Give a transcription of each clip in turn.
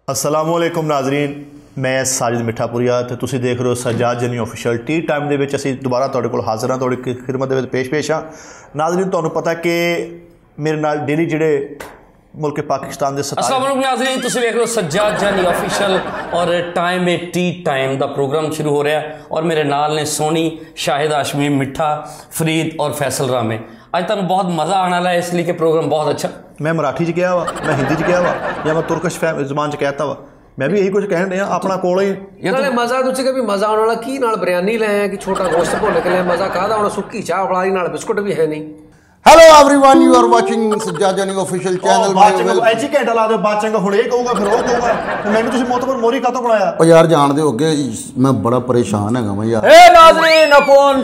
अस्सलामुअलैकुम नाजरीन, मैं साजिद मिठापुरिया तो तुसी देख रहे हो सज्जाद जनी ऑफिशियल टी टाइम दे विच असीं दोबारा तुहाडे कोल हाज़र हाँ, तुहाडी खिदमत दे विच पेश हाँ। नाजरीन तुहानूं पता कि मेरे नाल डेली जिहड़े मुल्क पाकिस्तान के अस्सलाम वालेकुम नाज़रीन, तुसीं देख रहे हो सज्जाद जानी ऑफिशियल और टाइम है टी टाइम का प्रोग्राम शुरू हो रहा है और मेरे नाल ने सोनी, शाहिद हाशमी, मिठा, फरीद और फैसल रामे। आज तुहानूं बहुत मज़ा आने वाला है इसलिए कि प्रोग्राम बहुत अच्छा। मैं मराठी च कहा वा, मैं हिंदी च कहा वा या मैं तुर्कश जबान च कहता वा, मैं भी यही कुछ कहन रहा अपना कोल ही नाले मज़ा तुझे कभी मज़ा आने वाला की नाल बिरयानी ले आए कि छोटा गोश्त भुन के ले मज़ा कादा होना, सुक्की चाह फड़ाई नाल बिस्कुट भी है नहीं। Hello everyone, you are watching Sajjad Jani official channel. ऐसी घंटा ला दो बाद चंगा हुण ये कहूगा फिर वो कहूगा मैंने तुसी मोतबर मोरी कातों बनाया। ओ यार जान दे होगे मैं बड़ा परेशान है मैं यार। ए नाज़रीन अपन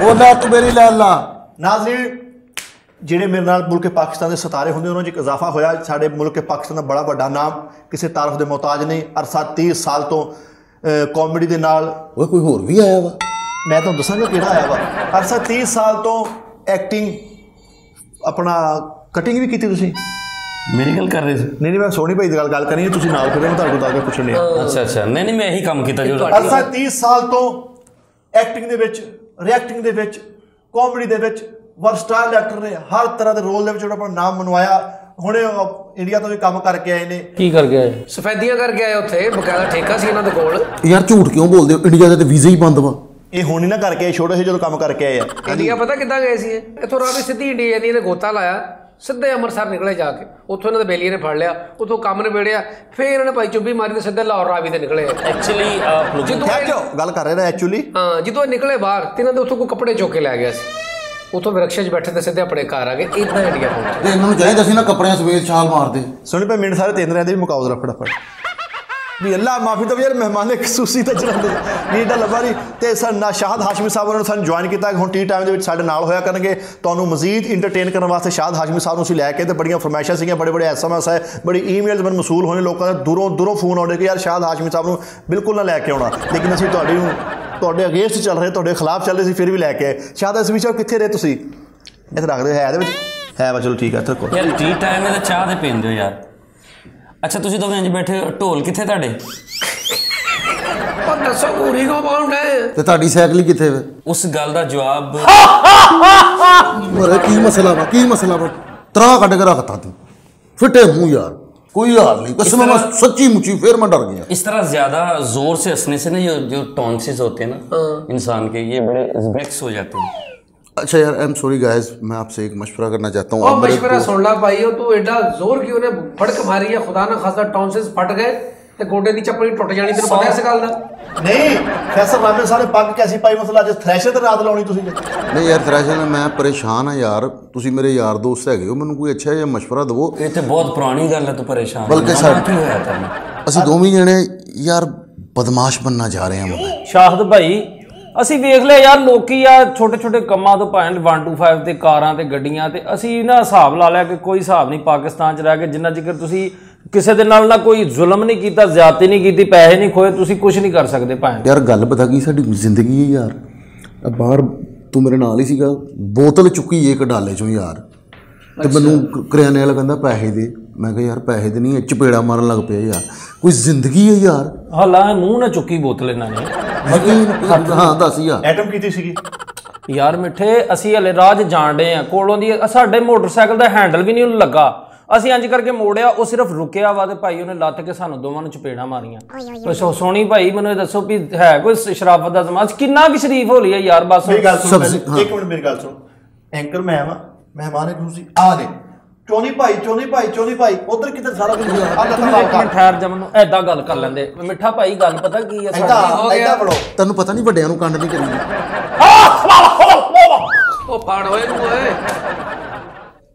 ओ ला तू मेरी लाला नाज़रीन ਜਿਹੜੇ ਮੇਰੇ ਨਾਲ ਮੁਲਕ ਪਾਕਿस्तान के सितारे होंगे उन्होंने एक इजाफा होया। साढ़े मुल्क पाकिस्तान का बड़ा बड़ा नाम किसी तारफ के मोहताज नहीं। अरसा 30 साल तो कॉमेडी के नाल कोई होर भी आया वा, मैं तो दसांगा किहड़ा आया वा। अरसा 30 साल तो एक्टिंग अपना कटिंग भी की तुसी मेरी गल कर रहे थे। नहीं मैं सोनी भाई की गल करनी तुसी नाल फिर मैं तुहाडे कोल आके पुछने। अच्छा अच्छा नहीं मैं यही काम किया जो अरसा 30 साल तो एक्टिंग दे विच, रिएक्टिंग दे विच, कॉमेडी दे विच वर्सटाइल एक्टर ने हर तरह के रोल के अपना नाम मनवाया। हुणे इंडिया तो भी काम करके आए ने। की करके आए? सफेदियां करके आए उत्थे बकायदा ठेका सी इन्हां दे कोल। यार झूठ क्यों बोलदे हो, इंडिया दे ते वीज़ा ही बंद वा। ये हुण ना करके छोटे से जो काम करके आए इंडिया पता किद्दां गए सी इथों रावी सीधी इंडिया दी ने गोता लाया सीधे अमृतसर निकले जाके उत्थों इन्हां दे बेलिए ने फड़ लिया उत्थों काम निबेड़िया फिर इन्हां ने भाई चुब्बी मारी ते सीधे लाहौर रावी ते निकले। एक्चुअली गल कर रहे हैं एक्चुअली हाँ जिद्दों निकले बाहर ते इन्हां दे उत्थों कोई कपड़े चुक के लै गया सी उतों रिक्शे बैठे तो सीधे अपने घर आ गए। इतना इंडिया पहुंचे इन्होंने चाहिए सी ना कपड़े सवेर छाल मार दे। सुनी पे मिनट सारे तेंदरियां दे भी मुकाओ जरा फटाफट भी अल्लाह माफी दो यार मेहमान ने खसूसी तो चला भी एडा लंबा नहीं तो सर ना शाहिद हाशमी साहब उन्होंने सानू ज्वाइन किया हुण टी टाइम के साडे नाल होया करनगे। तुहानू मजीद इंटरटेन करने वास्ते शाहिद हाशमी साहब नूं असीं लैके ते बड़ियां फरमाइशां सीगियां, बड़े बड़े SMS है, बड़ी ईमेल्स मैनूं मसूल होने लोगों के दूरों दूरों फोन आउंदे कि यार शाहिद हाशमी साहब नूं बिल्कुल ना लैके आउणा, लेकिन असीं तुहाडे अगेंस्ट चल रहे, तुहाडे खिलाफ चल रहे सी फिर भी लैके आए। शाहिद इस विच कित्थे रहे तुसीं इधर रख दो है चलो ठीक है रखो यार टी टाइम है चाह ते पींदे हो यार। अच्छा तुसीं दोवें इंज बैठे ढोल कित्थे तुहाडे? और दसो पूरी को बाउंड है ते ਤੁਹਾਡੀ ਸਾਈਕਲ ਕਿੱਥੇ ਵੇ? उस गल दा जवाब ਮਰੇ ਕੀ ਮਸਲਾ ਵਾ ਤਰਾ ਕੱਢ ਕੇ ਰੱਖਤਾ ਤੂੰ ਫਿੱਟੇ ਮੂੰਹ यार कोई हाल नहीं कसम मैं सच्ची मुच्ची फिर मैं डर गया। इस तरह ज्यादा जोर से हंसने से ना जो टॉन्सिस होते हैं ना इंसान के ये बड़े वेक्स हो जाते हैं। अच्छा यार आई एम सॉरी गाइस, मैं आपसे एक मशवरा करना चाहता हूँ। मशवरा सुन ला भाई तू एडा जोर क्यों ने फड़क मारी है, खुदा ना खासा टॉन्सिस फट गए ते गोडे दी चप्पली टुट जानी, तेरे पता इस गल दा नहीं? फैसल रामे सारे पग कैसी पाई मसला अज थ्रैशर ते रात लाउणी तुसीं नहीं यार थ्रैशर में मैं परेशान हाँ यार, तुसीं मेरे यार दोस्त हैगे हो, मैनूं कोई अच्छा जिहा मशवरा दवो। ये ते बहुत पुरानी गल है, तू परेशान बल्कि की होया तैनूं? ਅਸੀਂ ਦੋਵੇਂ ਜਣੇ यार बदमाश बनना जा रहे हैं। शाहिद भाई ਅਸੀਂ ਵੇਖ ਲਿਆ ਯਾਰ ਲੋਕੀ ਆ ਛੋਟੇ ਛੋਟੇ ਕੰਮਾਂ ਤੋਂ ਭਾਵੇਂ 125 ਤੇ ਕਾਰਾਂ ਤੇ ਗੱਡੀਆਂ ਤੇ ਅਸੀਂ ਨਾ ਹਿਸਾਬ ਲਾ ਲਿਆ ਕਿ ਕੋਈ ਹਿਸਾਬ ਨਹੀਂ ਪਾਕਿਸਤਾਨ 'ਚ ਰਹਿ ਕੇ ਜਿੰਨਾ ਚਿਰ ਤੁਸੀਂ ਕਿਸੇ ਦੇ ਨਾਲ ਨਾ ਕੋਈ ਜ਼ੁਲਮ ਨਹੀਂ ਕੀਤਾ, ਜ਼ਿਆਦਤੀ ਨਹੀਂ ਕੀਤੀ, ਪੈਸੇ ਨਹੀਂ ਖੋਏ, ਤੁਸੀਂ ਕੁਝ ਨਹੀਂ ਕਰ ਸਕਦੇ ਭਾਵੇਂ। ਯਾਰ ਗੱਲ ਪਤਾ ਕੀ ਸਾਡੀ ਜ਼ਿੰਦਗੀ ਹੈ ਯਾਰ, ਬਾਹਰ ਤੂੰ ਮੇਰੇ ਨਾਲ ਹੀ ਸੀਗਾ, ਬੋਤਲ ਚੁੱਕੀ ਇੱਕ ਡਾਲੇ ਚੋਂ ਯਾਰ ਤੇ ਮੈਨੂੰ ਕਰਿਆਨੇ ਵਾਲਾ ਕਹਿੰਦਾ ਪੈਸੇ ਦੇ, ਮੈਂ ਕਿਹਾ ਯਾਰ ਪੈਸੇ ਦੇ ਨਹੀਂ, ਚਪੇੜਾ ਮਾਰਨ ਲੱਗ ਪਿਆ ਯਾਰ, ਕੋਈ ਜ਼ਿੰਦਗੀ ਹੈ ਯਾਰ। ਹਾਲਾਂ ਮੂੰਹ ਨਾ ਚੁੱਕੀ ਬੋਤਲ ਇਹਨਾਂ ਨੇ। ਹਾਂ ਦੱਸ ਯਾਰ ਐਟਮ ਕੀਤੀ ਸੀਗੀ ਯਾਰ ਮਿੱਠੇ, ਅਸੀਂ ਹਲੇ ਰਾਹ 'ਚ ਜਾਣ ਡੇ ਆ, ਕੋਲੋਂ ਦੀ ਸਾਡੇ ਮੋਟਰਸਾਈਕਲ ਦਾ ਹੈਂਡਲ ਵੀ ਨਹੀਂ ਉਹਨੂੰ ਲੱਗਾ, ਅਸੀਂ ਇੰਜ ਕਰਕੇ ਮੋੜਿਆ, ਉਹ ਸਿਰਫ ਰੁਕਿਆ ਵਾ ਤੇ ਭਾਈ ਉਹਨੇ ਲੱਤ ਕੇ ਸਾਨੂੰ ਦੋਵਾਂ ਨੂੰ ਚਪੇੜਾਂ ਮਾਰੀਆਂ। ਸੋਹਣੀ ਭਾਈ ਮੈਨੂੰ ਇਹ ਦੱਸੋ ਵੀ ਹੈ ਕੋਈ ਸ਼ਰਾਫਤ ਦਾ ਸਮਾਜ ਕਿੰਨਾ ਕੁ ਸ਼ਰੀਫ ਹੋ ਲਈ ਹੈ ਯਾਰ? ਬਸ ਮੇਰੀ ਗੱਲ ਸੁਣ, ਇੱਕ ਮਿੰਟ ਮੇਰੀ ਗੱਲ ਸੁਣ, ਐਂਕਰ ਮੈਂ ਆਵਾਂ ਮਹਿਮਾਨ ਹੈ ਤੁਸੀਂ ਆ ਨੇ ਚੋਨੀ ਭਾਈ ਉਧਰ ਕਿੱਧਰ ਸਾਰਾ ਕੁਝ ਇੱਕ ਮਿੰਟ ਠਹਿਰ ਜਾ, ਮੈਨੂੰ ਐਦਾਂ ਗੱਲ ਕਰ ਲੈਂਦੇ। ਮਿੱਠਾ ਭਾਈ ਗੱਲ ਪਤਾ ਕੀ ਹੈ ਐਦਾਂ ਬੜੋ ਤੈਨੂੰ ਪਤਾ ਨਹੀਂ ਵੱਡਿਆਂ ਨੂੰ ਕੰਡ ਨਹੀਂ ਕਰੀਦੀ। ਉਹ ਫੜ ਹੋਏ ਨੂੰ ਓਏ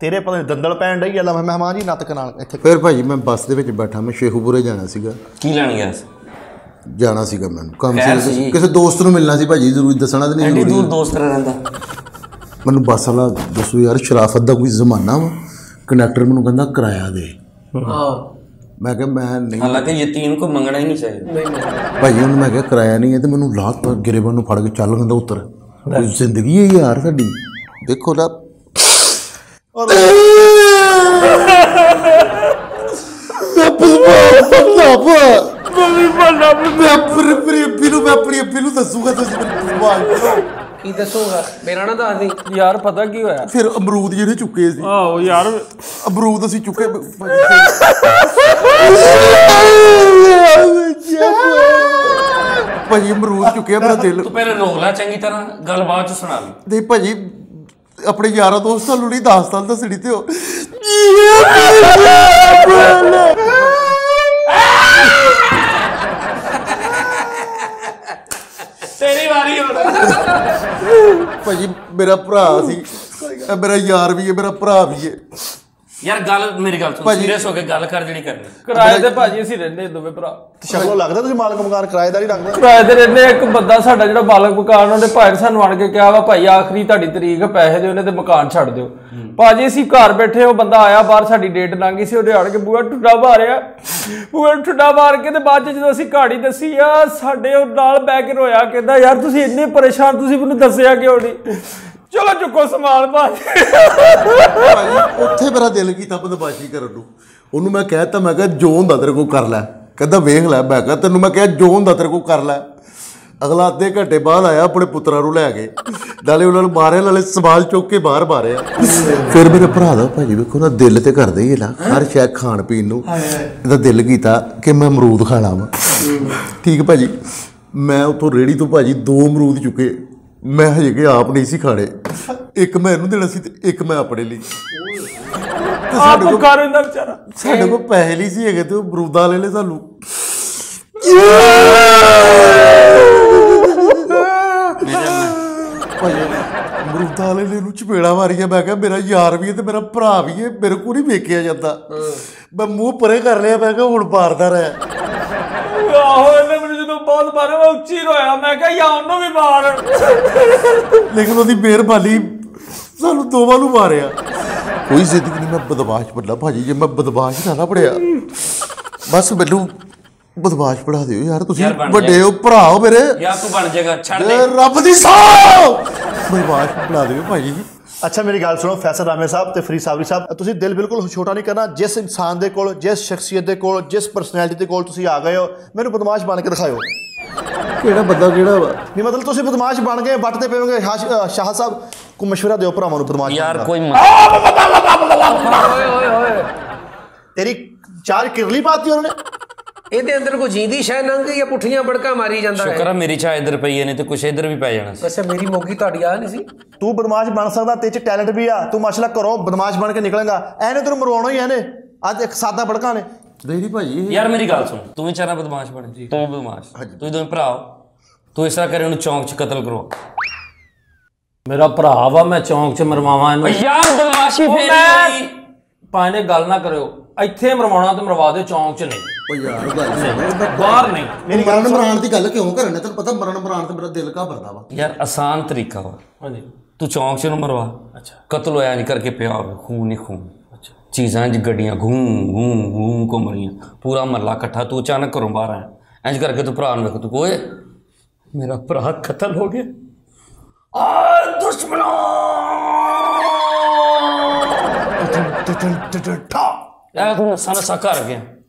ਤੇਰੇ ਪਤਾ ਦੰਦਲ ਪੈਣ ਡਈ ਅੱਲਾ ਮਹਿਮਾਨ ਜੀ ਨੱਤਕ ਨਾਲ ਇੱਥੇ। ਫਿਰ ਭਾਈ ਮੈਂ ਬੱਸ ਦੇ ਵਿੱਚ ਬੈਠਾ, ਮੈਂ ਸ਼ੇਖੂਪੁਰੇ ਜਾਣਾ ਸੀਗਾ। ਕੀ ਲੈਣ ਗਿਆ ਸੀ? ਜਾਣਾ ਸੀਗਾ ਮੈਨੂੰ ਕੰਮ ਸੀ, ਕਿਸੇ ਦੋਸਤ ਨੂੰ ਮਿਲਣਾ ਸੀ ਭਾਜੀ, ਜ਼ਰੂਰੀ ਦੱਸਣਾ ਤਾਂ ਨਹੀਂ ਐਡੀ ਦੂਰ ਦੋਸਤ ਰਹਿੰਦਾ। ਮੈਨੂੰ ਬੱਸ ਵਾਲਾ ਦੱਸੋ ਯਾਰ ਸ਼ਰਾਫਤ ਦਾ ਕੋਈ ਜ਼ਮਾਨਾ ਵਾ? कंडक्टर मैं कहता किराया दे, मैं क्या मैं नहीं, हालांकि यतीम को मंगना ही नहीं चाहिए भाई उन्होंने मैं क्या किराया नहीं है तो मैंने लात गिरेबन फड़ के चल कहता उतर, कोई जिंदगी है यार साडी। देखो ना ਮੈਂ ਆਪਣੀ ਅੱਬੀ ਨੂੰ ਦੱਸੂਗਾ ਤੁਸੀਂ ਮੈਨੂੰ ਆਵਾਜ਼ ਬਣਾਓ ਕੀ ਦੱਸੂਗਾ ਮੇਰਾ ਨਾ ਦੱਸ ਦੇ ਯਾਰ ਪਤਾ ਕੀ ਹੋਇਆ ਫਿਰ ਅਮਰੂਦ ਜਿਹੜੇ ਚੁੱਕੇ ਸੀ ਆਹੋ ਯਾਰ ਅਮਰੂਦ ਅਸੀਂ ਚੁੱਕੇ ਭਾਜੀ ਅਮਰੂਦ ਚੁੱਕਿਆ ਮੇਰਾ ਦਿਲ ਤੂੰ ਪਹਿਲੇ ਰੋਕ ਲੈ ਚੰਗੀ ਤਰ੍ਹਾਂ ਗੱਲ ਬਾਅਦ ਚ ਸੁਣਾ ਲਈ ਨਹੀਂ ਭਾਜੀ ਆਪਣੇ ਯਾਰਾਂ ਦੋਸਤਾਂ ਨੂੰ ਨਹੀਂ ਦੱਸਦਾ ਦੱਸਣੀ ਤੇ ਉਹ ਤੇਰੀ ਵਾਰੀ ਹੁਣ ਭਾਜੀ ਮੇਰਾ ਭਰਾ ਸੀ ਇਹ ਮੇਰਾ ਯਾਰ ਵੀ ਹੈ ਮੇਰਾ ਭਰਾ ਵੀ ਹੈ ਯਾਰ ਗੱਲ ਮੇਰੀ ਗੱਲ ਸੁਣ ਸੀਰੀਅਸ ਹੋ ਕੇ ਗੱਲ ਕਰ ਜਿਹੜੀ ਕਰਨੀ ਕਿਰਾਏ ਤੇ ਭਾਜੀ ਅਸੀਂ ਰਹਿੰਦੇ ਦੋਵੇਂ ਭਰਾ ਸ਼ਕਲੋਂ ਲੱਗਦਾ ਤੁਸੀਂ ਮਾਲਕ ਮਕਾਨ ਕਿਰਾਏਦਾਰ ਹੀ ਲੱਗਦਾ ਕਿਰਾਏ ਤੇ ਰਹਿੰਦੇ ਇੱਕ ਬੰਦਾ ਸਾਡਾ ਜਿਹੜਾ ਮਾਲਕ ਮਕਾਨ ਉਹਨੇ ਭਾਈ ਨੇ ਸਾਨੂੰ ਆਣ ਕੇ ਕਿਹਾ ਵਾ ਭਾਈ ਆਖਰੀ ਤੁਹਾਡੀ ਤਰੀਕ ਪੈਸੇ ਦਿਓ ਨੇ ਤੇ ਮਕਾਨ ਛੱਡ ਦਿਓ ਭਾਜੀ ਅਸੀਂ ਘਰ ਬੈਠੇ ਉਹ ਬੰਦਾ ਆਇਆ ਬਾਹਰ ਸਾਡੀ ਡੇਟ ਲੰਘ ਗਈ ਸੀ ਉਹਨੇ ਆਣ ਕੇ ਬੂਹਾ ਠੁੱਡਾ ਮਾਰਿਆ ਬੂਹਾ ਠੁੱਡਾ ਮਾਰ ਕੇ ਤੇ ਬਾਅਦ ਚ ਜਦੋਂ ਅਸੀਂ ਕਹਾਣੀ ਦੱਸੀ ਆ ਸਾਡੇ ਉਹ ਨਾਲ ਬਹਿ ਕੇ ਰੋਇਆ ਕਹਿੰਦਾ ਯਾਰ ਤੁਸੀਂ ਇੰਨੇ ਪਰੇਸ਼ਾਨ ਤੁਸੀਂ ਮੈਨੂੰ ਦੱਸਿਆ ਕਿਉਂ ਨਹੀਂ ਚਲੋ ਚੁੱਕੋ ਸਮਾਨ ਭਾਜੀ ਉੱਥੇ ਮੇਰਾ ਦਿਲ ਕੀਤਾ ਬਦਮਾਸ਼ੀ ਕਰਨ ਨੂੰ ਉਹਨੂੰ ਮੈਂ ਕਹਿਤਾ ਮੈਂ ਕਿਹਾ ਜੋ ਹੁੰਦਾ ਤੇਰੇ ਕੋਲ ਕਰ ਲੈ ਕਹਿੰਦਾ ਵੇਖ ਲੈ ਮੈਂ ਕਿਹਾ ਤੈਨੂੰ ਮੈਂ ਕਿਹਾ ਜੋ ਹੁੰਦਾ ਤੇਰੇ ਕੋਲ ਕਰ ਲੈ ਅਗਲਾ ਅੱਧੇ ਘੰਟੇ ਬਾਅਦ ਆਇਆ ਆਪਣੇ ਪੁੱਤਰਾਂ ਨੂੰ ਲੈ ਕੇ ਨਾਲੇ ਉਹਨਾਂ ਨੂੰ ਮਾਰਿਆ ਨਾਲੇ ਸਵਾਲ ਚੁੱਕ ਕੇ ਬਾਹਰ ਮਾਰਿਆ ਫਿਰ ਮੇਰੇ ਭਰਾ ਦਾ ਭਾਜੀ ਵੇਖੋ ਨਾ ਦਿਲ ਤੇ ਕਰਦੇ ਹੀ ਨਾ ਹਰ ਸ਼ੈ ਖਾਣ ਪੀਣ ਨੂੰ ਇਹਦਾ ਦਿਲ ਕੀਤਾ ਕਿ ਮੈਂ ਅਮਰੂਦ ਖਾ ਲਾਵਾਂ ਠੀਕ ਭਾਜੀ ਮੈਂ ਉੱਥੋਂ ਰੇੜੀ ਤੋਂ ਭਾਜੀ 2 ਅਮਰੂਦ ਚੁੱਕੇ ਮੈਂ ਹਜੇ ਕਿ ਆਪ ਨਹੀਂ ਸੀ ਖਾਣੇ ਇੱਕ ਮੈਂ ਇਹਨੂੰ ਦੇਣਾ ਸੀ ਤੇ ਇੱਕ ਮੈਂ ਆਪਣੇ ਲਈ ਆਪ ਕਰ ਇੰਦਾ ਵਿਚਾਰਾ ਸਾਡੇ ਕੋਲ ਪੈਸੇ ਨਹੀਂ ਸੀ ਹੈਗੇ ਤੇ ਉਹ ਅਮਰੂਦਾਂ ਲੈ ਲੈ ਸਾਨੂੰ ਅਮਰੂਦਾਂ ਲੈ ਲੈ ਨੂੰ ਚਪੇੜਾ ਮਾਰੀਆਂ ਮੈਂ ਕਿਹਾ ਮੇਰਾ ਯਾਰ ਵੀ ਹੈ ਤੇ ਮੇਰਾ ਭਰਾ ਵੀ ਹੈ ਮੇਰੇ ਕੋਲ ਨਹੀਂ ਵੇਖਿਆ ਜਾਂਦਾ ਮੈਂ ਮੂੰਹ ਪਰੇ ਕਰ ਲਿਆ ਮੈਂ ਕਿਹਾ ਹੁਣ ਮਾਰਦਾ ਰਿਹਾ ਆਹੋ ਇਹਨੇ ਮੈਨੂੰ ਜਦੋਂ ਬਹੁਤ ਮਾਰਿਆ ਮੈਂ ਉੱਚੀ ਰੋਇਆ ਮੈਂ ਕਿਹਾ ਯਾ ਉਹਨੂੰ ਵੀ ਮਾਰ ਲੇਕਿਨ ਉਹਦੀ ਮਿਹਰਬਾਨੀ ਸਾਨੂੰ ਦੋਵਾਂ ਨੂੰ ਮਾਰਿਆ ਕੋਈ ਜ਼ਿੰਦਗੀ ਨਹੀਂ ਮੈਂ ਬਦਮਾਸ਼ ਬਣਨਾ ਭਾਜੀ ਜੇ ਮੈਂ ਬਦਮਾਸ਼ ਨਾ ਪੜਿਆ ਬਸ ਮੈਨੂੰ ਬਦਮਾਸ਼ ਪੜਾ ਦਿਓ ਯਾਰ ਤੁਸੀਂ ਵੱਡੇ ਹੋ ਭਰਾ ਹੋ ਮੇਰੇ ਯਾਰ ਤੂੰ ਬਣ ਜਾਏਗਾ ਛੱਡ ਦੇ ਰੱਬ ਦੀ ਸੌ ਬਦਮਾਸ਼ ਪੜਾ ਦਿਓ ਭਾਜੀ ਅੱਛਾ ਮੇਰੀ ਗੱਲ ਸੁਣੋ ਫੈਸਲ ਰਾਮੇ ਸਾਹਿਬ ਤੇ ਫਰੀਦ ਸਾਬਰੀ ਸਾਹਿਬ ਤੁਸੀਂ ਦਿਲ ਬਿਲਕੁਲ ਛੋਟਾ ਨਹੀਂ ਕਰਨਾ ਜਿਸ ਇਨਸਾਨ ਦੇ ਕੋਲ ਜਿਸ ਸ਼ਖਸੀਅਤ ਦੇ ਕੋਲ ਜਿਸ ਪਰਸਨੈਲਿਟੀ ਦੇ ਕੋਲ ਤੁਸੀਂ ਆ ਗਏ ਹੋ ਮੈਨੂੰ ਬਦਮਾਸ਼ ਬਣ ਕੇ ਦਿਖਾਓ ਕਿਹੜਾ ਬੰਦਾ ਕਿਹੜਾ ਵਾ ਨਹੀਂ ਮਤਲਬ ਤੁਸੀਂ ਬਦਮਾਸ਼ ਬਣ ਗਏ ਵੱਟ ਤੇ ਪਵੇਂਗੇ ਸ਼ਾਹ ਸਾਹਿਬ ਕੋ ਮਸ਼ਵਰਾ ਦਿਓ ਭਰਾਵਾਂ ਨੂੰ ਬਦਮਾਸ਼ ਯਾਰ ਕੋਈ ਓਏ ਓਏ ਓਏ ਤੇਰੀ ਚਾਰ ਕਿਰਲੀ ਪਾਤੀ ਉਹਨੇ ਇਹਦੇ ਅੰਦਰ ਕੋਈ ਜੀਂਦੀ ਸ਼ੈ ਲੰਘ ਗਈ ਜਾਂ ਪੁੱਠੀਆਂ ਬੜਕਾ ਮਾਰੀ ਜਾਂਦਾ ਹੈ ਸ਼ੁਕਰ ਆ ਮੇਰੀ ਚਾਹ ਇੱਧਰ ਪਈ ਹੈ ਨਹੀਂ ਤੇ ਕੁਛ ਇੱਧਰ ਵੀ ਪੈ ਜਾਣਾ ਸੀ ਵੈਸੇ ਮੇਰੀ ਮੋਗੀ ਤੁਹਾਡੀ ਆ ਨਹੀਂ ਸੀ ਤੂੰ ਬਦਮਾਸ਼ ਬਣ ਸਕਦਾ ਤੇ ਚ ਟੈਲੈਂਟ ਵੀ ਆ ਤੂੰ ਮਾਸ਼ਾਅੱਲਾ ਘਰੋਂ ਬਦਮਾਸ਼ ਬਣ ਕੇ ਨਿਕਲੇਗਾ ਐਨੇ ਤੈਨੂੰ ਮਰਵਾਉਣਾ ਹੀ ਐਨੇ ਅੱਜ ਇੱਕ ਸਾਦਾ ਬੜਕਾ ਨੇ ਨਹੀਂ ਭਾਜੀ ਯਾਰ ਮੇਰੀ ਗੱਲ ਸੁਣ ਤੂੰ ਵੀ ਚਾਹਨਾ ਬਦਮਾਸ਼ ਬਣ ਤੂੰ ਵੀ ਬਦਮਾਸ਼ ਤੁਸੀਂ ਦੋਵੇਂ ਭਰਾ ਹੋ ਤੂੰ ਇਸ ਤਰ੍ਹਾਂ ਕਰੇ ਉਹਨੂੰ ਚੌਂਕ 'ਚ ਕਤਲ ਕਰੋ ਮੇਰਾ ਭਰਾ ਵਾ ਮੈਂ ਚੌਂਕ 'ਚ ਮਰਵਾਵਾਂ ਇਹਨੂੰ ਯਾਰ ਬਦਮਾਸ਼ੀ ਫੇਰ ਪਾਣੇ ਗੱਲ ਨਾ ਕਰਿਓ ਇੱਥੇ ਮਰਵਾਉਣਾ ਤੇ ਮਰਵਾ ਦਿਓ ਚੌਂਕ 'ਚ ਨਹੀਂ ਉਹ ਯਾਰ ਗੱਲ ਬਾਹਰ ਨਹੀਂ ਮੇਰੀ ਮਰਨ ਮਰਾਨ ਦੀ ਗੱਲ ਕਿਉਂ ਕਰਨੇ ਤੈਨੂੰ ਪਤਾ ਮਰਨ ਮਰਾਨ ਤੇ ਮੇਰਾ ਦਿਲ ਘਬਰਦਾ ਵਾ ਯਾਰ ਆਸਾਨ ਤਰੀਕਾ ਵਾ ਹਾਂਜੀ ਤੂੰ ਚੌਂਕ 'ਚ ਨੂੰ ਮਰਵਾ ਅੱਛਾ ਕਤਲ ਹੋਇਆ ਨਹੀਂ ਕਰਕੇ ਪਿਆ ਹੋਵੇ ਖੂਨ ਹੀ ਖੂਨ ਅੱਛਾ ਚੀਜ਼ਾਂ 'ਚ ਗੱਡੀਆਂ ਘੂੰ ਘੂੰ ਘੂੰ ਘੁੰਮ ਰਹੀਆਂ ਪੂਰਾ ਮਹੱਲਾ ਇਕੱਠਾ ਤੂੰ ਅਚਾਨਕ ਘਰੋਂ ਬਾਹਰ ਆਇਆ ਇੰਜ ਕਰਕੇ ਤੂੰ ਭਰਾ ਨੂੰ ਵੇਖ ਤੂੰ ਓਏ ਮੇਰਾ ਭਰਾ ਕਤਲ ਹੋ ਗਿਆ ਆ ਦੁਸ਼ਮਣੋ ਇਹ ਤੂੰ ਨਸਾ ਕਰ ਗਿਆ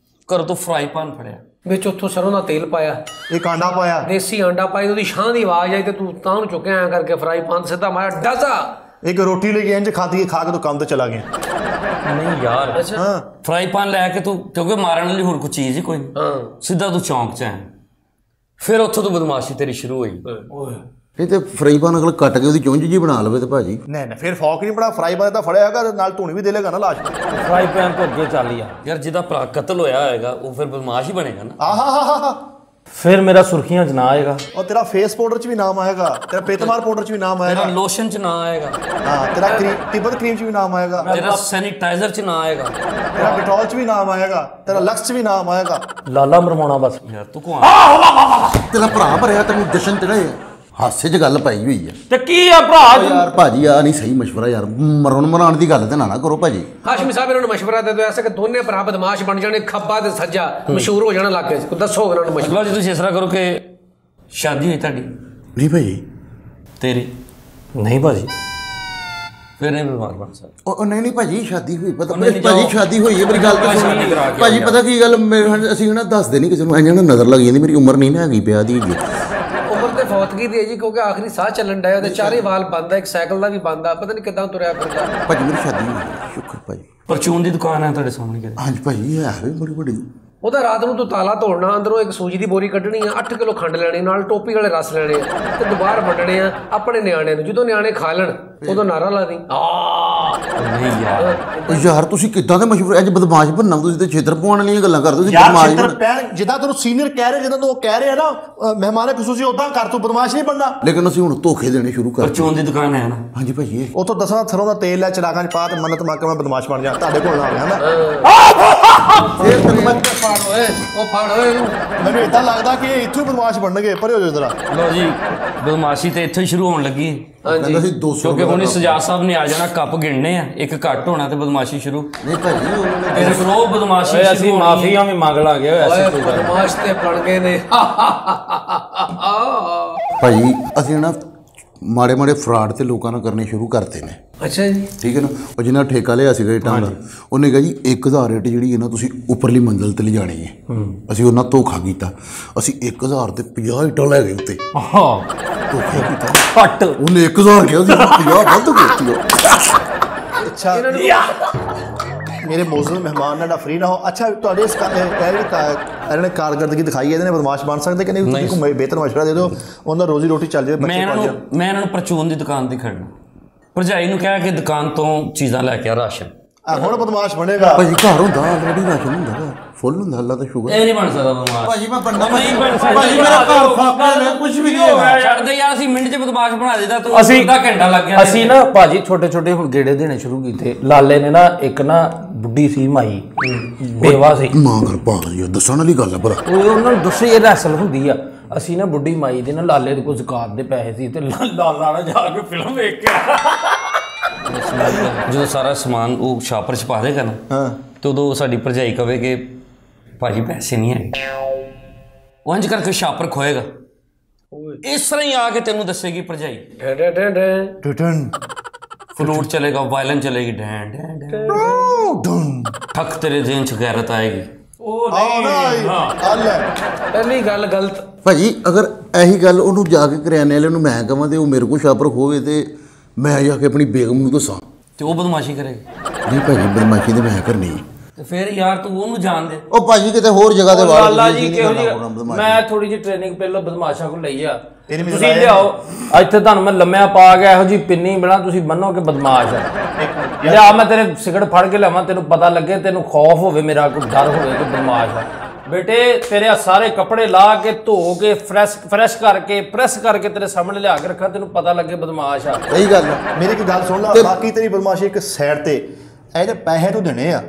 ਕਰ ਤੂੰ ਫਰਾਈ ਪਾਨ ਫੜਿਆ ਵਿੱਚ ਉੱਥੋਂ ਸਰੋਂ ਦਾ ਤੇਲ ਪਾਇਆ ਇੱਕ ਆਂਡਾ ਪਾਇਆ ਦੇਸੀ ਆਂਡਾ ਪਾਈ ਉਹਦੀ ਛਾਂ ਦੀ ਆਵਾਜ਼ ਆਈ ਤੇ ਤੂੰ ਤਾਂ ਨੂੰ ਚੁੱਕਿਆ ਐਂ ਕਰਕੇ ਫਰਾਈ ਪਾਨ ਸਿੱਧਾ ਮਾਰਿਆ ਡਾਜ਼ਾ ਇੱਕ ਰੋਟੀ ਲੈ ਕੇ ਇੰਜ ਖਾਧੀ ਖਾ ਕੇ ਤੂੰ ਕੰਮ ਤੇ ਚਲਾ ਗਿਆ ਨਹੀਂ ਯਾਰ ਹਾਂ ਫਰਾਈ ਪਾਨ ਲੈ ਕੇ ਤੂੰ ਕਿਉਂਕਿ ਮਾਰਨ ਲਈ ਹੋਰ ਕੋਈ ਚੀਜ਼ ਹੀ ਕੋਈ ਨਹੀਂ ਹਾਂ ਸਿੱਧਾ ਤੂੰ ਚੌਂਕ 'ਚ ਆਇਆ ਫਿਰ ਉੱਥੋਂ ਤੋਂ ਬਦਮਾਸ਼ੀ ਤੇਰੀ ਸ਼ੁਰੂ ਹੋਈ ਇਹ ਤੇ ਫਰਾਈ ਪਾਨ ਅਗਲ ਕੱਟ ਕੇ ਉਹਦੀ ਚੁੰਝ ਜੀ ਬਣਾ ਲਵੇ ਤੇ ਭਾਜੀ ਨਹੀਂ ਨਹੀਂ ਫਿਰ ਫੌਕ ਨਹੀਂ ਬੜਾ ਫਰਾਈ ਬਾਰੇ ਤਾਂ ਫੜਿਆ ਹੈਗਾ ਨਾਲ ਧੂਣੀ ਵੀ ਦੇ ਲੇਗਾ ਨਾ ਲਾਸ਼ ਫਰਾਈ ਪੈਨ ਤੋਂ ਅੱਗੇ ਚੱਲ ਆ ਯਾਰ ਜਿਹਦਾ ਭਰਾ ਕਤਲ ਹੋਇਆ ਹੋਏਗਾ ਉਹ ਫਿਰ ਬਦਮਾਸ਼ ਹੀ ਬਣੇਗਾ ਨਾ ਆਹਾ ਫਿਰ ਮੇਰਾ ਸੁਰਖੀਆਂ 'ਚ ਨਾ ਆਏਗਾ ਔਰ ਤੇਰਾ ਫੇਸ ਪਾਊਡਰ 'ਚ ਵੀ ਨਾਮ ਆਏਗਾ ਤੇਰਾ ਪੇਤਮਾਰ ਪਾਊਡਰ 'ਚ ਵੀ ਨਾਮ ਤੇਰਾ ਆਏਗਾ ਲੋਸ਼ਨ 'ਚ ਨਾ ਆਏਗਾ ਹਾਂ ਤੇਰਾ ਤਿੱਬਤ ਕਰੀਮ 'ਚ ਵੀ ਨਾਮ ਆਏਗਾ ਤੇਰਾ ਸੈਨੀਟਾਈਜ਼ਰ 'ਚ ਨਾ ਆਏਗਾ ਤੇਰਾ ਡਿਟੋਲ 'ਚ ਵੀ ਨਾਮ ਆਏਗਾ ਤੇਰਾ ਲਕਸ 'ਚ ਵੀ ਨਾਮ ਆਏਗਾ ਲਾਲਾ ਮਰਵਾਉਣਾ ਬਸ ਯਾਰ ਤੂੰ ਕੋ ਆ ਤੇਰਾ ਭਰਾ ਭਰਿਆ ਤੈਨੂੰ ਜਸ਼ਨ ਚੜੇ ਹਾਸੇ 'ਚ ਗੱਲ ਪਾਈ ਹੋਈ ਆ ਤੇ ਕੀ ਆ ਭਰਾ ਯਾਰ ਭਾਜੀ ਆ ਨਹੀਂ ਸਹੀ ਮਸ਼ਵਰਾ ਯਾਰ ਮਰਨ ਮਰਾਣ ਦੀ ਗੱਲ ਤੇ ਨਾ ਕਰੋ ਭਾਜੀ ਹਾਸ਼ਮੀ ਸਾਹਿਬ ਇਹਨਾਂ ਨੂੰ ਮਸ਼ਵਰਾ ਦੇ ਦਿਓ ਐਸਾ ਕਿ ਦੋਨੇ ਭਰਾ ਬਦਮਾਸ਼ ਬਣ ਜਾਣੇ ਖੱਬਾ ਤੇ ਸੱਜਾ ਮਸ਼ਹੂਰ ਹੋ ਜਾਣਾ ਇਲਾਕੇ 'ਚ ਕੋਈ ਦੱਸੋ ਇਹਨਾਂ ਨੂੰ ਮਸ਼ਵਰਾ ਜੀ ਤੁਸੀਂ ਇਸ ਤਰ੍ਹਾਂ ਕਰੋ ਕਿ ਸ਼ਾਦੀ ਹੋਈ ਤੁਹਾਡੀ ਨਹੀਂ ਭਾਜੀ ਤੇਰੀ ਨਹੀਂ ਭਾਜੀ ਫਿਰ ਨਹੀਂ ਬਿਮਾਰ ਬਣ ਸਕਦਾ। ਉਹ ਨਹੀਂ ਭਾਜੀ ਸ਼ਾਦੀ ਹੋਈ ਪਤਾ ਨਹੀਂ ਭਾਜੀ ਸ਼ਾਦੀ ਹੋਈ ਹੈ ਮੇਰੀ ਗੱਲ ਤਾਂ ਸੁਣ ਭਾਜੀ ਪਤਾ ਕੀ ਗੱਲ ਅਸੀਂ ਨਾ ਦੱਸਦੇ ਨਹੀਂ ਕਿਸੇ ਨੂੰ ਐਂ ਨਜ਼ਰ ਲੱਗ ਜਾਂਦੀ ਮੇਰੀ ਉਮਰ ਨਹੀਂ ਨਾ ਹੈਗੀ ਪਿਆ ਦੀ ਹੈਗੀ ਉਮਰ ਤੇ ਫੌਤਗੀ ਦੀ ਹੈ ਜੀ ਕਿਉਂਕਿ ਆਖਰੀ ਸਾਹ ਚੱਲਣ ਡਿਆ ਉਹਦੇ ਚਾਰੇ ਵਾਲ ਬੰਦ ਆ ਇੱਕ ਸਾਈਕਲ ਦਾ ਵੀ ਬੰਦ ਆ ਪਤਾ ਨਹੀਂ ਕਿੱਦਾਂ ਤੁਰਿਆ ਫਿਰਦਾ ਭਾਜੀ ਮੇਰੀ ਸ਼ਾਦੀ ਹੋਈ ਸ਼ੁਕਰ ਭਾਜੀ ਪਰਚੂਨ ਦੀ ਦੁਕਾਨ ਹੈ ਤੁਹਾਡੇ ਸਾਹਮਣੇ ਕਿਤੇ? ਹਾਂਜੀ ਭਾਜੀ ਹੈ ਵੀ ਬੜੀ ਵੱਡੀ ਉਹਦਾ ਰਾਤ ਨੂੰ ਤੂੰ ਤਾਲਾ ਤੋੜਨਾ ਅੰਦਰੋਂ ਇੱਕ ਸੂਜੀ ਦੀ ਬੋਰੀ ਕੱਢਣੀ ਆ 8 ਕਿਲੋ ਖੰਡ ਲੈਣੀ ਨਾਲ ਟੋਪੀ ਵਾਲੇ ਰਸ ਲੈਣੇ ਆ ਤੇ ਦੁਬਾਰ ਵੰਡਣੇ ਆ ਆਪਣੇ ਨਿਆਣਿਆਂ ਨੂੰ ਜਦੋਂ ਨਿਆਣੇ ਖਾ ਲੈਣ ਉਦੋਂ ਨਾਰਾ ਲਾ ਦੀ ਨਹੀਂ ਯਾਰ ਉਹ ਯਾਰ ਤੁਸੀਂ ਕਿੱਦਾਂ ਦੇ ਮਸ਼ਹੂਰ ਅੱਜ ਬਦਮਾਸ਼ ਬਣਨਾ ਤੁਸੀਂ ਤੇ ਛੇਤਰ ਪਵਾਉਣ ਵਾਲੀਆਂ ਗੱਲਾਂ ਕਰਦੇ ਤੁਸੀਂ ਯਾਰ ਬਦਮਾਸ਼ ਛਿੱਤਰ ਪੈਣ ਜਿੱਦਾਂ ਤੈਨੂੰ ਸੀਨੀਅਰ ਕਹਿ ਰਹੇ ਜਿੱਦਾਂ ਤੂੰ ਉਹ ਕਹਿ ਰਿਹਾ ਨਾ ਮਹਿਮਾਨ ਖਸੂਸੀ ਉਦਾਂ ਕਰ ਤੂੰ ਬਦਮਾਸ਼ ਨਹੀਂ ਬਣਨਾ ਲੇਕਿਨ ਅਸੀਂ ਹੁਣ ਧੋਖੇ ਦੇਣੇ ਸ਼ੁਰੂ ਕਰ ਪਰਚੂਨ ਦੀ ਦੁਕਾਨ ਹੈ ਨਾ? ਹਾਂਜੀ ਭਾਜੀ ਇਹ ਉਥੋਂ 10 ਥਰੋਂ ਦਾ ਤੇਲ ਲੈ ਚਰਾਗਾਂ 'ਚ ਪਾ ਤੇ ਮੰਨਤ ਮੰਗ ਕੇ ਮੈਂ ਬਦਮਾਸ਼ ਬਣ ਜਾ ਤੁਹਾਡੇ ਕੋਲ ਨਾ ਆਉਂਦਾ ਫੇਰ ਤੈਨੂੰ ਮੈਂ ਫਾੜ ਓਏ ਉਹ ਫਾੜ ਓਏ ਇਹਨੂੰ ਮੈਨੂੰ ਇਦਾਂ ਲੱਗਦਾ ਕਿ ਇਹ ਇੱਥੋਂ ਹੀ ਬਦਮਾਸ਼ ਬਣਨਗੇ ਪਰੇ ਹੋ ਜਾਓ ਜਰਾ ਲੋ ਜੀ ਬਦਮਾਸ਼ੀ ਤੇ ਇੱਥੋਂ ਹੀ ਸ਼ੁਰੂ ਹੋਣ ਲੱਗੀ ਕਹਿੰਦਾ ਸੀ 200 ਕਿਉਂਕਿ ਹੁਣ ਸਜਾਦ ਸਾਹਿਬ ਨੇ ਆ ਜਾਣਾ ਕੱਪ ਗਿਣਨੇ ਆ ਇੱਕ ਘੱਟ ਹੋਣਾ ਤੇ ਬਦਮਾਸ਼ੀ ਸ਼ੁਰੂ ਨਹੀਂ ਭਾਜੀ ਉਹਨਾਂ ਨੇ ਫਿਰ ਰੋ ਬਦਮਾਸ਼ੀ ਓਏ ਸ਼ੁਰੂ ਅਸੀਂ ਹੋਣੀ। ਮਾਫੀਆਂ ਵੀ ਮੰਗ ਲਾਂਗੇ ਓਏ ਓਏ ਐਸੀ ਕੋਈ ਗੱਲ ਨਹੀਂ। ਬਦਮਾਸ਼ ਤੇ ਬਣ ਗਏ ਨੇ ਭਾਜੀ ਅਸੀਂ ਨਾ ਮਾੜੇ ਮਾੜੇ ਫਰਾਡ ਤੇ ਲੋਕਾਂ ਨਾਲ ਕਰਨੇ ਸ਼ੁਰੂ ਕਰਤੇ ਨੇ ਅੱਛਾ ਜੀ ਠੀਕ ਹੈ ਨਾ ਉਹ ਜਿਹਨਾਂ ਠੇਕਾ ਲਿਆ ਸੀਗਾ ਇੱਟਾਂ ਦਾ ਉਹਨੇ ਕਿਹਾ ਜੀ 1000 ਇੱਟ ਜਿਹੜੀ ਹੈ ਨਾ ਤੁਸੀਂ ਉੱਪਰਲੀ ਮੰਜ਼ਿਲ ਤੇ ਲਿਜਾਣੀ ਹੈ ਅਸੀਂ ਉਹਨਾਂ ਧੋਖਾ ਕੀਤਾ ਅਸੀਂ 1000 ਤੇ 50 ਇੱਟਾਂ ਲੈ ਗਏ ਉੱਤੇ ਹਾਂ ਧੋਖਾ ਕੀਤਾ ਫੱਟ ਉਹਨੇ 1000 ਕਿਹਾ ਸੀ 50 ਵੱਧ ਕੀਤੀ ਅੱਛਾ ਮੇਰੇ ਮੌਜੂਦ ਮਹਿਮਾਨ ਨਾਲ ਫਰੀ ਨਾ ਹੋ ਅੱਛਾ ਤੁਹਾਡੇ ਇਸ ਇਹਨਾਂ ਨੇ ਕਾਰਗਰਦਗੀ ਦਿਖਾਈ ਇਹਦੇ ਨੇ ਬਦਮਾਸ਼ ਬਣ ਸਕਦੇ ਕਿ ਨਹੀਂ ਤੁਸੀਂ ਕੋਈ ਬਿਹਤਰ ਮਸ਼ਵਰਾ ਦੇ ਦਿਓ ਉਹਨਾਂ ਦਾ ਰੋਜ਼ੀ ਰੋਟੀ ਚੱਲ ਜਾਵੇ ਮੈਂ ਇਹਨਾਂ ਨੂੰ ਪਰਚੂਨ ਦੀ ਦੁਕਾਨ ਤੇ ਖੜਨਾ ਭਰਜਾਈ ਨੂੰ ਕਿਹਾ ਕਿ ਦੁਕਾਨ ਤੋਂ ਚੀਜ਼ਾਂ ਲੈ ਕੇ ਆ ਰਾਸ਼ਨ ਹੁਣ ਬਦਮਾਸ਼ ਬਣੇਗਾ ਭਾਜੀ ਘਰ ਹੁੰਦਾ ਆਲਰੇਡੀ ਰਾਸ਼ਨ ਹੁੰਦਾ ਵਾ ਫੁੱਲ ਹੁੰਦਾ ਅੱਲਾ ਦਾ ਸ਼ੁਕਰ ਇਹ ਨਹੀਂ ਬਣ ਸਕਦਾ ਬਦਮਾਸ਼ ਭਾਜੀ ਮੈਂ ਬੰਦਾ ਨਹੀਂ ਬਣ ਸਕਦਾ ਭਾਜੀ ਮੇਰਾ ਘਰ ਫਾਕਾ ਨੇ ਕੁਝ ਵੀ ਨਹੀਂ ਹੈਗਾ ਛੱਡ ਦੇ ਯਾਰ ਅਸੀਂ ਮਿੰਟ 'ਚ ਬਦਮਾਸ਼ ਬਣਾ ਦਿੱਤਾ ਤੂੰ ਅੱਧਾ ਘੰਟਾ ਲੱਗ ਗਿਆ ਅਸੀਂ ਨਾ ਭਾਜੀ ਛੋਟੇ ਛੋਟੇ ਹੁਣ ਗੇੜੇ ਦੇਣੇ ਸ਼ੁਰੂ ਕੀਤੇ ਲਾਲੇ ਨੇ ਨਾ ਇੱਕ ਨਾ ਬੁੱਢੀ ਸੀ ਮਾਈ ਬੇਵਾ ਸੀ ਮਾਂ ਘਰ ਪਾਗਲ ਜੀ ਦੱਸਣ ਵਾਲੀ ਗੱਲ ਹੈ ਭਰਾ ਉਹ ਉਹਨਾਂ ਨੂੰ ਦੱਸੇ ਇਹ ਰਸਲ ਹੁੰਦੀ ਆ ਅਸੀਂ ਨਾ ਬੁੱਢੀ ਮਾਈ ਦੇ ਨਾ ਲਾਲੇ ਦੇ ਕੋਲ ਜ਼ਕਾਤ ਦੇ ਪੈਸੇ ਸੀ ਤੇ ਲਾਲਾ ਨਾ ਜਾ ਕੇ ਫਿਲਮ ਵੇਖ ਕੇ ਜਦੋਂ ਸਾਰਾ ਸਮਾਨ ਉਹ ਛਾਪਰ 'ਚ ਪਾ ਦੇਗਾ ਨਾ ਤੇ ਉਦੋਂ ਸਾਡੀ ਭਰਜਾਈ ਕਵੇ ਕਿ ਭਾਜੀ ਪੈਸੇ ਨਹੀਂ ਹੈਗੇ ਉਹ ਇੰਝ ਕਰਕੇ ਛਾਪਰ ਖੋਏਗਾ ਇਸ ਤਰ੍ਹਾਂ ਹੀ ਆ ਕੇ ਤੈਨੂੰ ਦੱਸੇਗੀ ਭਰਜਾਈ ਰਿਟਰਨ ਫਲੂਟ ਚਲੇਗਾ ਵਾਇਲਨ ਚਲੇਗੀ ਡੈਂ ਠੱਕ ਤੇਰੇ ਦੇਨ 'ਚ ਗੈਰਤ ਆਏਗੀ ਪਹਿਲੀ ਗੱਲ ਗਲਤ ਭਾਜੀ ਅਗਰ ਇਹੀ ਗੱਲ ਉਹਨੂੰ ਜਾ ਕੇ ਕਰਿਆਨੇ ਵਾਲੇ ਨੂੰ ਮੈਂ ਕਹਾਂ ਤੇ ਉਹ ਮੇਰੇ ਕੋਲ ਛਾਪਰ ਖੋਵੇ ਤੇ ਮੈਂ ਜਾ ਕੇ ਆਪਣੀ ਬੇਗਮ ਨੂੰ ਦੱਸਾਂ ਤੇ ਉਹ ਬਦਮਾਸ਼ੀ ਕਰੇਗੀ ਨਹੀਂ ਭਾਜੀ ਬਦਮਾਸ਼ੀ ਤੇ ਮੈਂ ਕਰਨੀ ਤੇ ਫਿਰ ਯਾਰ ਤੂੰ ਉਹਨੂੰ ਜਾਣ ਦੇ ਉਹ ਭਾਜੀ ਕਿਤੇ ਹੋਰ ਜਗ੍ਹਾ ਤੇ ਵਾਰ ਲਾਲਾ ਜੀ ਕਿਹੋ ਜੀ ਮੈਂ ਥੋੜੀ ਜਿਹੀ ਟ੍ਰੇਨਿੰਗ ਪਹਿਲਾਂ ਬਦਮਾਸ਼ਾਂ ਕੋਲ ਲਈ ਆ ਇਹਨੇ ਤੁਸੀਂ ਲਿਆਓ ਇੱਥੇ ਤੁਹਾਨੂੰ ਮੈਂ ਲੰਮਿਆ ਪਾ ਕੇ ਇਹੋ ਜੀ ਪਿੰਨੀ ਬਣਾ ਤੁਸੀਂ ਮੰਨੋ ਕਿ ਬਦਮਾਸ਼ ਆ ਲਿਆ ਮੈਂ ਤੇਰੇ ਸਿਗਰਟ ਫੜ ਕੇ ਲਿਆਵਾਂ ਤੈਨੂੰ ਪਤਾ ਲੱਗੇ ਤੈਨੂੰ ਖੌਫ ਹੋਵੇ ਮੇਰਾ ਕੋਈ ਡਰ ਹੋਵੇ ਕਿ ਬਦਮਾਸ਼ ਆ ਬੇਟੇ ਤੇਰੇ ਸਾਰੇ ਕੱਪੜੇ ਲਾ ਕੇ ਧੋ ਕੇ ਫਰੈਸ਼ ਕਰਕੇ ਪ੍ਰੈਸ ਕਰਕੇ ਤੇਰੇ ਸਾਹਮਣੇ ਲਿਆ ਕੇ ਰੱਖਾਂ ਤੈਨੂੰ ਪਤਾ ਲੱਗੇ ਬਦਮਾਸ਼ ਆ ਸਹੀ ਗੱਲ ਮੇਰੀ ਇੱਕ ਗੱਲ ਸੁਣ ਲਾ ਬਾਕੀ ਤੇਰੀ ਬਦਮਾਸ਼ੀ ਇੱਕ ਸਾਈਡ ਤੇ ਇਹਦੇ ਪੈਸੇ ਤੂੰ ਦੇਣੇ ਆ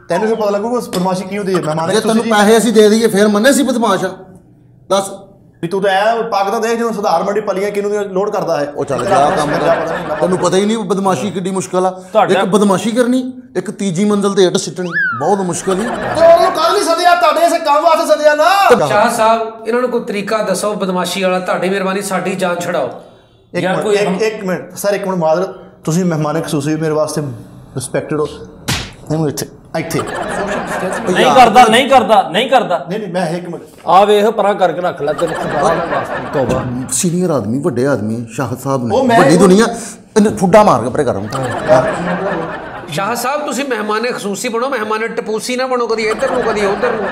ਤੈਨੂੰ ਵੀ ਪਤਾ ਲੱਗੂਗਾ ਬਦਮਾਸ਼ੀ ਕਿਉਂ ਦੀ ਹੈ ਮਹਿਮਾਨ ਜੇ ਤੈਨੂੰ ਪੈਸੇ ਅਸੀਂ ਦੇ ਦਈਏ ਫਿਰ ਮੰਨੇ ਸੀ ਬਦਮਾਸ਼ ਆ ਦੱਸ ਵੀ ਤੂੰ ਤਾਂ ਐ ਪੱਗ ਤਾਂ ਦੇਖ ਜਦੋਂ ਸੁਧਾਰ ਮੰਡੀ ਪਲੀਆਂ ਕਿਹਨੂੰ ਦੀ ਲੋਡ ਕਰਦਾ ਹੈ ਉਹ ਚੱਲ ਗਿਆ ਕੰਮ ਤੈਨੂੰ ਪਤਾ ਹੀ ਨਹੀਂ ਬਦਮਾਸ਼ੀ ਕਿੱਡੀ ਮੁਸ਼ਕਲ ਆ ਇੱਕ ਬਦਮਾਸ਼ੀ ਕਰਨੀ ਇੱਕ ਤੀਜੀ ਮੰਜ਼ਲ ਤੇ ਇੱਟ ਸਿੱਟਣੀ ਬਹੁਤ ਮੁਸ਼ਕਲ ਹੀ ਉਹਨੂੰ ਕੱਲ ਨਹੀਂ ਸਦਿਆ ਤੁਹਾਡੇ ਇਸੇ ਕੰਮ ਵਾਸਤੇ ਸਦਿਆ ਨਾ ਸ਼ਾਹ ਸਾਹਿਬ ਇਹਨਾਂ ਨੂੰ ਕੋਈ ਤਰੀਕਾ ਦੱਸੋ ਬਦਮਾਸ਼ੀ ਵਾਲਾ ਤੁਹਾਡੀ ਮਿਹਰਬਾਨੀ ਸਾਡੀ ਜਾਨ ਛਡਾਓ ਇੱਕ ਮਿੰਟ ਸਰ ਇੱਕ ਮਿੰਟ ਮਾਦਰ ਤੁਸੀਂ ਮਹਿਮਾਨ ਖਸੂਸੀ ਮੇਰੇ ਵਾਸਤੇ ਰਿਸਪੈਕਟਡ ਹੋ ਨਹੀਂ ਇੱਥੇ ਨਹੀਂ ਕਰਦਾ ਨਹੀਂ ਮੈਂ ਇੱਕ ਮਿੰਟ ਆ ਵੇਖ ਪਰਾਂ ਕਰਕੇ ਰੱਖ ਲੈ ਤੈਨੂੰ ਖੁਦਾ ਦਾ ਵਾਸਤਾ ਤੋਬਾ ਸੀਨੀਅਰ ਆਦਮੀ ਵੱਡੇ ਆਦਮੀ ਸ਼ਾਹਦ ਸਾਹਿਬ ਉਹ ਨੇ ਮੈਂ- ਵੱਡੀ ਦੁਨੀਆ ਇਹਨੇ ਠੁੱਡਾ ਮਾਰ ਕੇ ਪਰੇ ਕਰਮ ਸ਼ਾਹ ਸਾਹਿਬ ਤੁਸੀਂ ਮਹਿਮਾਨੇ ਖਸੂਸੀ ਬਣੋ ਮਹਿਮਾਨੇ ਟਪੂਸੀ ਨਾ ਬਣੋ ਕਦੀ ਇੱਧਰ ਨੂੰ ਕਦੀ ਉੱਧਰ ਨੂੰ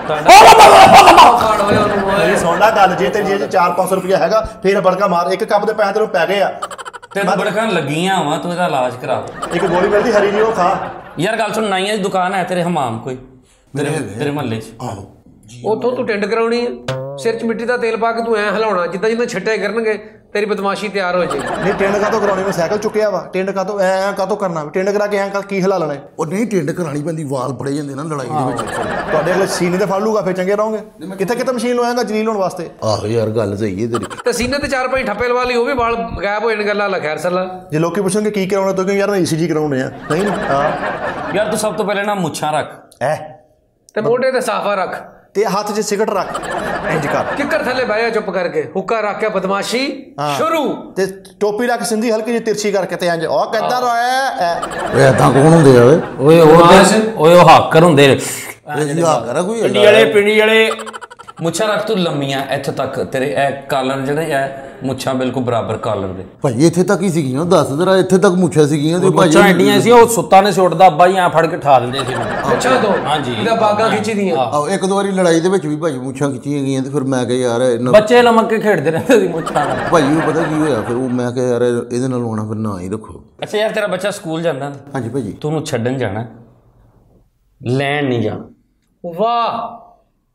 ਫਾੜ ਹੋਏ ਉਹਨੂੰ ਓਏ। ਸੁਣ ਲੈ ਗੱਲ ਜੇ ਤੇ ਜੇ 4-500 ਰੁਪਇਆ ਹੈਗਾ ਫੇਰ ਬੜਕਾ ਮਾਰ ਇੱਕ ਕੱਪ ਦੇ ਪੈਸੇ ਤੈਨੂੰ ਪੈ ਗਏ ਆ ਤੈਨੂੰ ਬੜਕਾਂ ਲੱਗੀਆਂ ਵਾ ਤੂੰ ਇਹਦਾ ਇਲਾਜ ਕਰਾ ਇੱਕ ਗੋਲੀ ਮਿਲਦੀ ਹਰੀ ਜੀ ਉਹ ਖਾ ਯਾਰ ਗੱਲ ਸੁਣ ਨਾਈਆਂ ਦੀ ਦੁਕਾਨ ਹੈ ਤੇਰੇ ਹਮਾਮ ਕੋਈ ਤੇਰੇ ਮਹੱਲੇ 'ਚ ਆਹੋ ਉੱਥੋਂ ਤੂੰ ਟਿੰਡ ਕਰਾਉਣੀ ਹੈ ਸਿਰ 'ਚ ਮਿੱਟੀ ਦਾ ਤੇਲ ਪਾ ਕੇ ਤੂੰ ਐ ਹਿਲਾਉਣਾ ਜਿੱਦਾਂ ਜਿੱਦਾਂ ਛੱਟੇ ਕਰਨਗੇ ਤੇਰੀ ਬਦਮਾਸ਼ੀ ਤਿਆਰ ਹੋ ਜਾਏਗੀ ਨਹੀਂ ਟਿੰਡ ਕਾਤੋਂ ਕਰਾਉਣੀ ਮੈਂ ਸਾਈਕਲ ਚੁੱਕਿਆ ਵਾ ਟਿੰਡ ਕਾਤੋਂ ਐ ਕਾਤੋਂ ਕਰਨਾ ਟਿੰਡ ਕਰਾ ਕੇ ਐਂ ਕੀ ਹਿਲਾ ਲੈਣਾ ਉਹ ਨਹੀਂ ਟਿੰਡ ਕਰਾਣੀ ਪੈਂਦੀ ਵਾਲ ਫੜੇ ਜਾਂਦੇ ਨਾ ਲੜਾਈ ਦੇ ਵਿੱਚ ਤੁਹਾਡੇ ਅਗਲੇ ਸੀਨੇ ਤੇ ਫੜ ਲੂਗਾ ਫਿਰ ਚੰਗੇ ਰਹੋਗੇ ਕਿੱਥੇ ਮਸ਼ੀਨ ਲਵਾਏਗਾ ਜਲੀਲ ਹੋਣ ਵਾਸਤੇ ਆਹੋ ਯਾਰ ਗੱਲ ਸਹੀ ਹੈ ਤੇਰੀ ਤੇ ਸੀਨੇ ਤੇ 4-5 ਠੱਪੇ ਲਵਾ ਲਈ ਉਹ ਵੀ ਵਾਲ ਗਾਇਬ ਹੋ ਜਾਣ ਗੱਲਾਂ ਲਾ ਖੈਰ ਸੱਲਾ ਜੇ ਲੋਕੀ ਪੁੱਛਣਗੇ ਕੀ ਕਰਾਉਣਾ ਤੂੰ ਕਹੇ ਯਾਰ ECG ਕਰਾਉਣੇ ਆ ਨਹੀਂ ਹਾਂ ਯਾਰ ਤੂੰ ਸਭ ਤੋਂ ਪਹਿਲੇ ਨਾ ਮੁੱਛਾਂ ਰੱਖ ਐ ਤੇ ਮੋਢੇ ਤੇ ਸਾਫਾ ਰੱਖ ਤੇ ਹੱਥ 'ਚ ਸਿਗਰਟ ਰੱਖ ਇੰਜ ਕਰ ਕਿੱਕਰ ਥੱਲੇ ਬਹਿ ਜਾ ਚੁੱਪ ਕਰਕੇ ਹੁੱਕਾ ਰੱਖ ਕੇ ਬਦਮਾਸ਼ੀ ਸ਼ੁਰੂ ਤੇ ਟੋਪੀ ਰੱਖ ਸਿੰਧੀ ਹਲਕੀ ਜਿਹੀ ਤਿਰਛੀ ਕਰਕੇ ਤੇ ਇੰਜ ਉਹ ਕਿੱਦਾਂ ਰੋਇਆ ਓਏ ਏਦਾਂ ਕੌਣ ਹੁੰਦੇ ਆ ਓਏ ਓਏ ਉਹ ਹਾਕਰ ਹੁੰਦੇ ਨੇ ਇਹ ਹਾਕਰ ਆ ਕੋਈ ਪਿੰਡੀ ਵਾਲੇ ਮੁੱਛਾਂ ਰੱਖ ਤੂੰ ਲੰਮੀਆਂ ਇੱਥੇ ਤੱਕ ਤੇਰੇ ਇਹ ਕਾਲਰ ਜਿਹੜੇ ਇਹ ਮੁੱਛਾਂ ਬਿਲਕੁਲ ਬਰਾਬਰ ਕਾਲਰ ਦੇ ਭਾਈ ਇੱਥੇ ਤੱਕ ਹੀ ਸੀਗੀਆਂ ਦੱਸ ਜ਼ਰਾ ਇੱਥੇ ਤੱਕ ਮੁੱਛਾਂ ਸੀਗੀਆਂ ਤੇ ਮੁੱਛਾਂ ਐਡੀਆਂ ਸੀ ਉਹ ਸੁੱਤਾ ਨੇ ਸੁੱਟਦਾ ਅੱਬਾ ਹੀ ਐ ਫੜ ਕੇ ਠਾ ਦਿੰਦੇ ਸੀ ਅੱਛਾ ਤੋਂ ਹਾਂਜੀ ਇਹਦਾ ਬਾਗਾਂ ਖਿੱਚੀ ਦੀਆਂ ਆਹੋ ਇੱਕ ਦੋ ਵਾਰੀ ਲੜਾਈ ਦੇ ਵਿੱਚ ਵੀ ਭਾਈ ਮੁੱਛਾਂ ਖਿੱਚੀਆਂ ਗਈਆਂ ਤੇ ਫਿਰ ਮੈਂ ਕਿਹਾ ਯਾਰ ਇਹਨਾਂ ਬੱਚੇ ਲਮਕ ਕੇ ਖੇਡਦੇ ਰਹਿੰਦੇ ਸੀ ਮੁੱਛਾਂ ਨਾਲ ਭਾਈ ਉਹ ਪਤਾ ਕੀ ਹੋਇਆ ਫਿਰ ਉਹ ਮੈਂ ਕਿਹਾ ਯਾਰ ਇਹਦੇ ਨਾਲ ਹੋਣਾ ਫਿਰ ਨਾ ਹੀ ਰੱਖੋ ਅੱਛਾ ਯਾਰ ਤੇਰਾ ਬੱਚਾ ਸਕੂਲ ਜਾਂਦਾ ਨਾ ਹਾਂਜੀ ਭਾਜੀ ਤੂੰ ਉਹਨੂੰ ਛੱਡਣ ਜਾਣਾ ਲੈਣ ਨਹੀਂ ਜਾਣਾ ਵਾਹ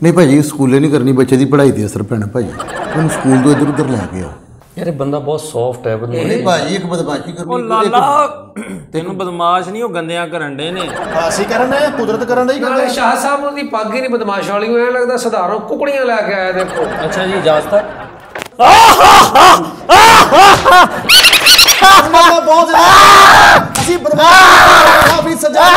ਨਹੀਂ ਭਾਜੀ ਸਕੂਲੇ ਨਹੀਂ ਕਰਨੀ ਬੱਚੇ ਦੀ ਪੜ੍ਹਾਈ ਤੇ ਅਸਰ ਪੈਣਾ ਭਾਜੀ ਉਹਨੂੰ ਸਕੂਲ ਤੋਂ ਇੱਧਰ ਉੱਧਰ ਲੈ ਕੇ ਆਓ ਯਾਰ ਇਹ ਬੰਦਾ ਬਹੁਤ ਸੌਫਟ ਹੈ ਬੰਦਾ ਨਹੀਂ ਭਾਜੀ ਇੱਕ ਬਦਮਾਸ਼ੀ ਉਹ ਕਰਨੀ ਲਾਲਾ ਤੈਨੂੰ ਬਦਮਾਸ਼ ਨਹੀਂ ਉਹ ਗੰਦਿਆਂ ਕਰਨ ਦੇ ਨੇ ਅਸੀਂ ਕਰਨ ਦੇ ਕੁਦਰਤ ਕਰਨ ਦੇ ਹੀ ਨਾਲੇ ਸ਼ਾਹ ਸਾਹਿਬ ਨੂੰ ਦੀ ਪੱਗ ਹੀ ਨਹੀਂ ਬਦਮਾਸ਼ ਵਾਲੀ ਐ ਲੱਗਦਾ ਸਧਾਰਨ ਕੁਕੜੀਆਂ ਲੈ ਕੇ ਆਇਆ ਦੇਖੋ ਅੱਛਾ ਜੀ ਇਜਾਜ਼ਤ ਹੈ ਬਹੁਤ ਅਸੀਂ ਬਰਬਾਦ ਕਾਫੀ ਸਜ਼ਾ